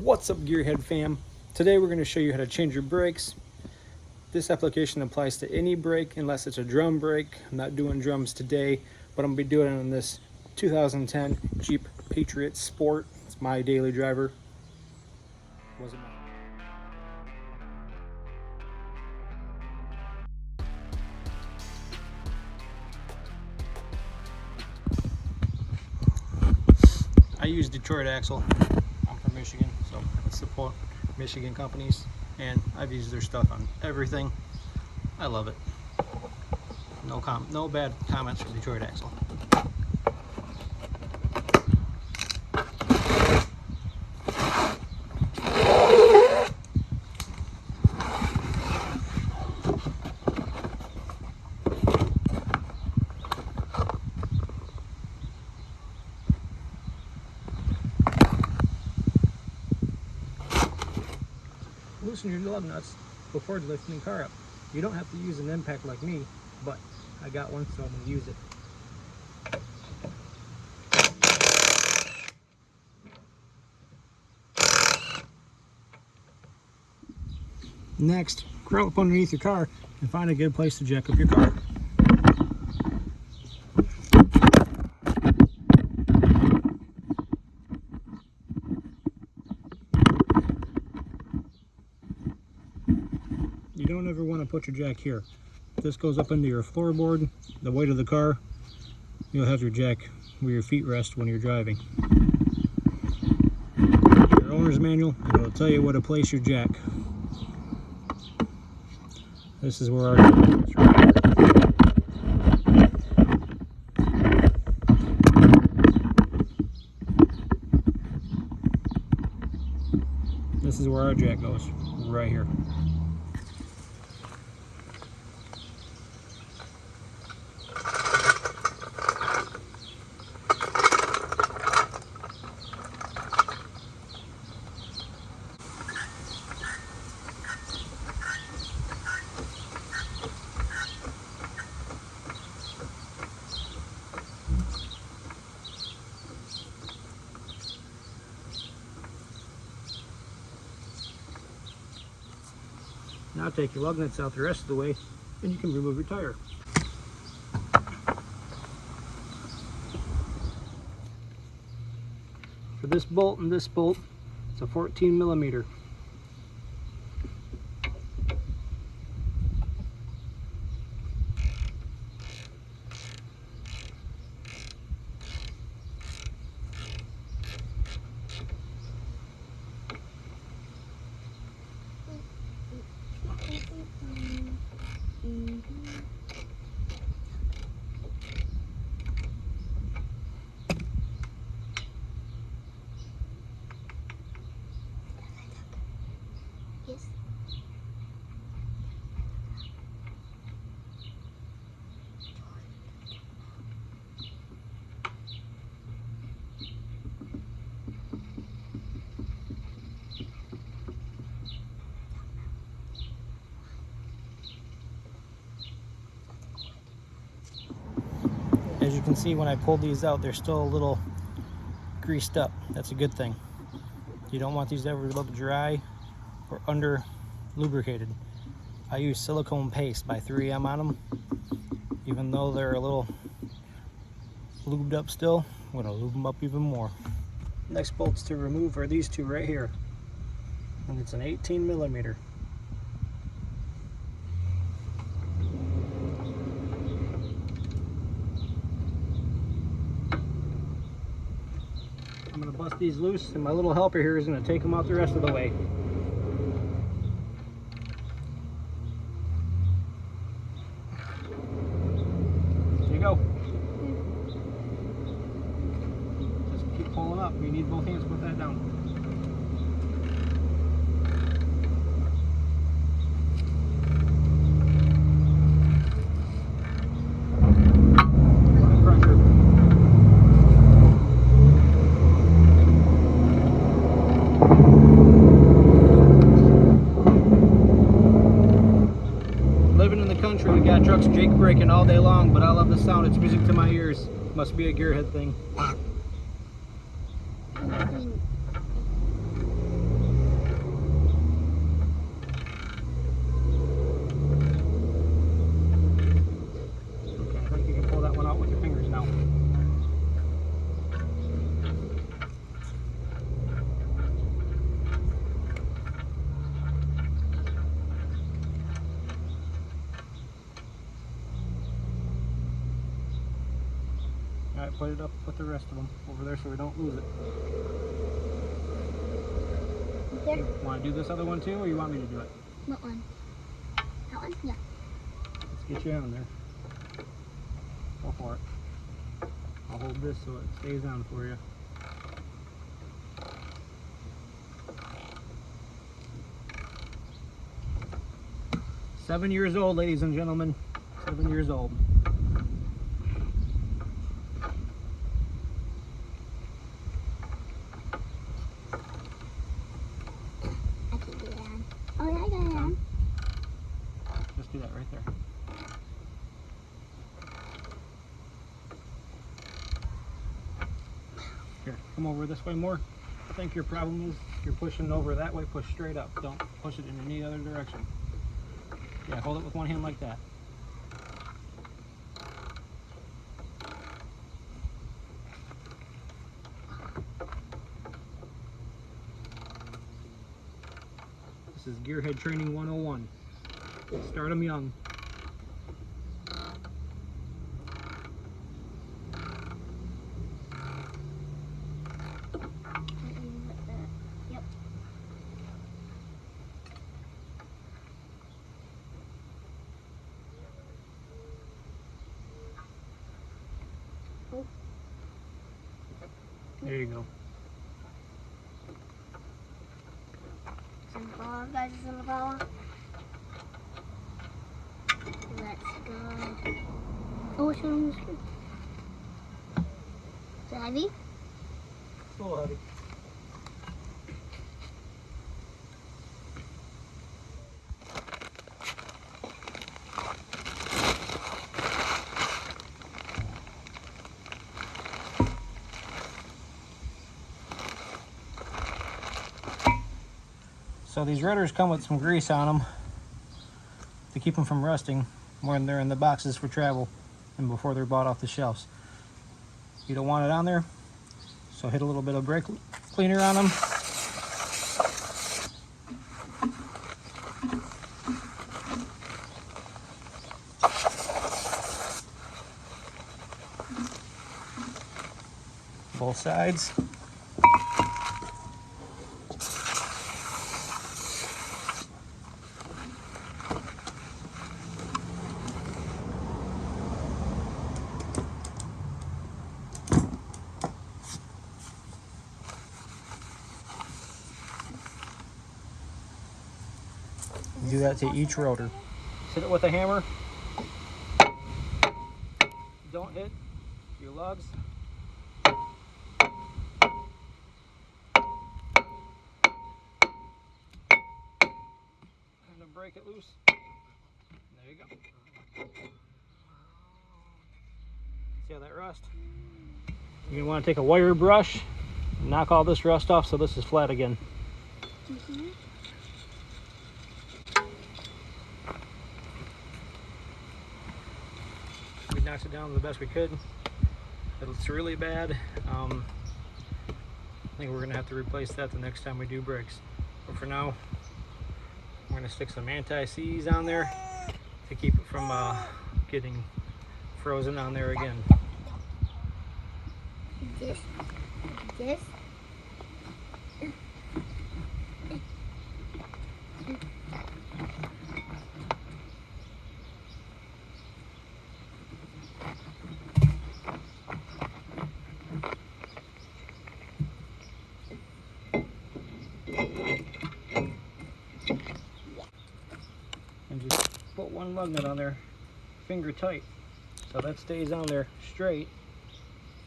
What's up, Gearhead fam? Today we're going to show you how to change your brakes. This application applies to any brake unless it's a drum brake. I'm not doing drums today, but I'm going to be doing it on this 2010 Jeep Patriot Sport. It's my daily driver. Wasn't mine. I use Detroit axle. I'm from Michigan, so I support Michigan companies, and I've used their stuff on everything. I love it. No bad comments from Detroit axle. Loosen your lug nuts before lifting the car up. You don't have to use an impact like me, but I got one, so I'm going to use it. Next, crawl up underneath your car and find a good place to jack up your car. You don't ever want to put your jack here. This goes up into your floorboard, the weight of the car. You'll have your jack where your feet rest when you're driving. Your owner's manual, and it'll tell you where to place your jack. This is where our jack goes, right here. Now take your lug nuts out the rest of the way, and you can remove your tire. For this bolt and this bolt, it's a 14 millimeter. Yes. As you can see, when I pulled these out, they're still a little greased up. That's a good thing. You don't want these to ever look dry or under lubricated. I use silicone paste by 3M on them. Even though they're a little lubed up still, I'm going to lube them up even more. Next bolts to remove are these two right here. And it's an 18 millimeter. I'm going to bust these loose, and my little helper here is going to take them out the rest of the way. There you go. Just keep pulling up. You need both hands to put that down. We got trucks Jake braking all day long, but I love the sound. It's music to my ears. Must be a gearhead thing. Alright, put it up with the rest of them over there so we don't lose it. Here. Want to do this other one too, or you want me to do it? What one? That one? Yeah. Let's get you on there. Go for it. I'll hold this so it stays on for you. "7 years old, ladies and gentlemen. 7 years old. I can't do that on. Oh yeah, I got it on. Just do that right there. Here, come over this way more. I think your problem is you're pushing over that way. Push straight up. Don't push it in any other direction. Yeah, hold it with one hand like that. This is Gearhead Training 101. Start them young. Yep. Oh. There you go. Some ball, guys, some ball. Let's go. Oh, which one was good? Is it heavy? A little heavy. So these rotors come with some grease on them to keep them from rusting when they're in the boxes for travel and before they're bought off the shelves. You don't want it on there, so hit a little bit of brake cleaner on them. Both sides. Do that to each rotor. Hit it with a hammer. Don't hit your lugs. And then break it loose. There you go. See how that rust? You're gonna want to take a wire brush and knock all this rust off so this is flat again. We knocked it down the best we could. It's really bad. I think we're gonna have to replace that the next time we do brakes. But for now, we're gonna stick some anti-seize on there to keep it from getting frozen on there again. This. And just put one lug nut on there, finger tight, so that stays on there straight,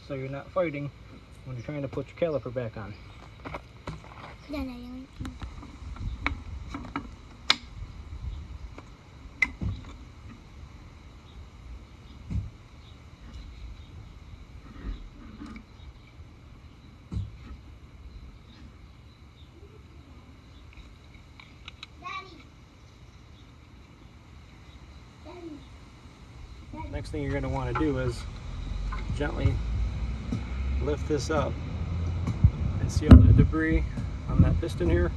so you're not fighting when you're trying to put your caliper back on. Next thing you're going to want to do is gently lift this up and seal the debris on that piston here.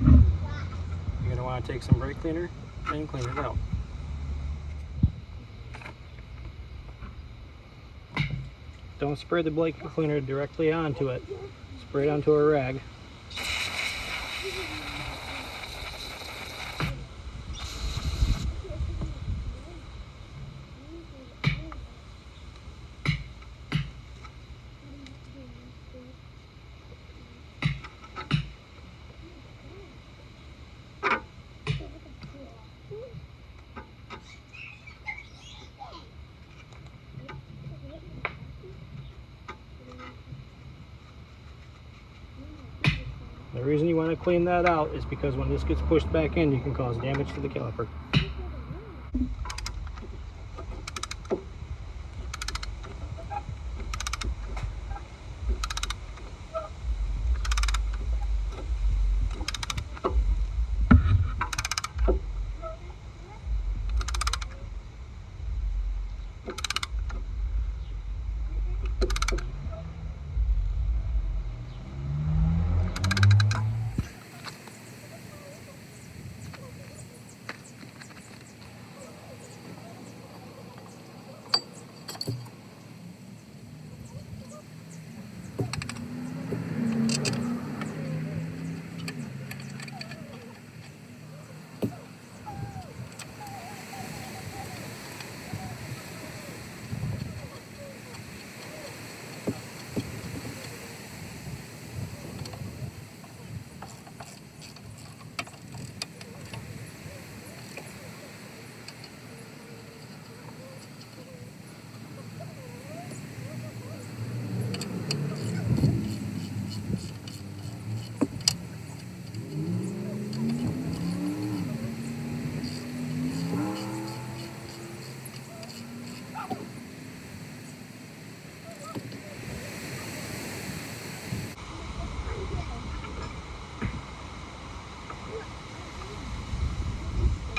You're going to want to take some brake cleaner and clean it out. Don't spray the brake cleaner directly onto it. Spray it onto a rag. The reason you want to clean that out is because when this gets pushed back in, you can cause damage to the caliper.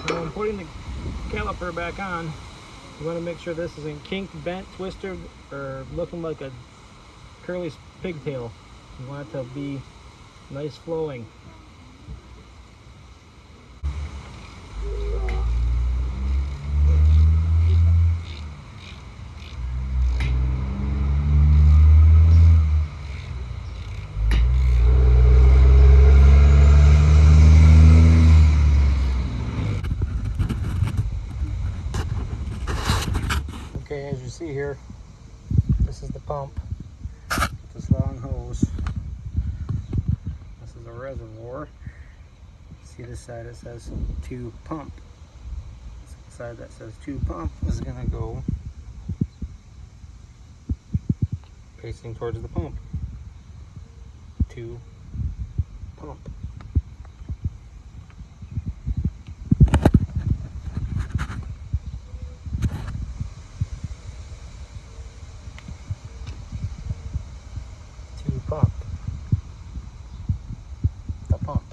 So when putting the caliper back on, you want to make sure this isn't kinked, bent, twisted, or looking like a curly pigtail. You want it to be nice flowing. Okay, as you see here, this is the pump. This long hose. This is a reservoir. See this side, it says to pump. This side that says to pump is gonna go facing towards the pump. To pump. To pump. The pump.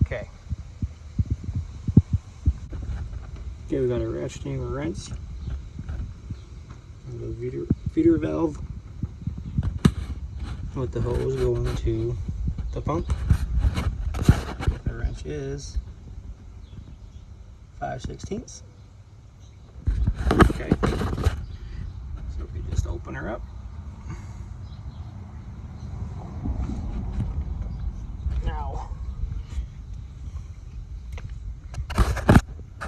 Okay. Okay, we got a ratcheting wrench. And the feeder valve with the hose going to the pump. The wrench is 5/16. Okay. So we just open her up. Now,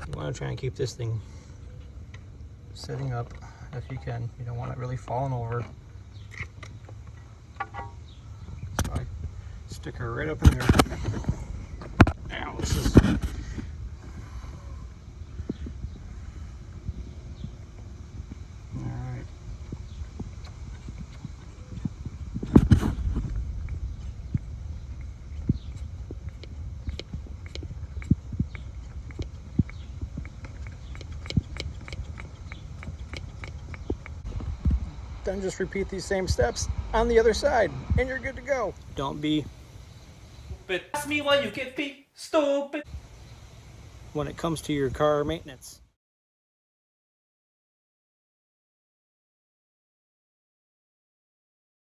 you want to try and keep this thing sitting up if you can. You don't want it really falling over. So I stick her right up in there. Now this is alright. Then just repeat these same steps on the other side and you're good to go. Don't be But ask me why you get beat, stupid. when it comes to your car maintenance.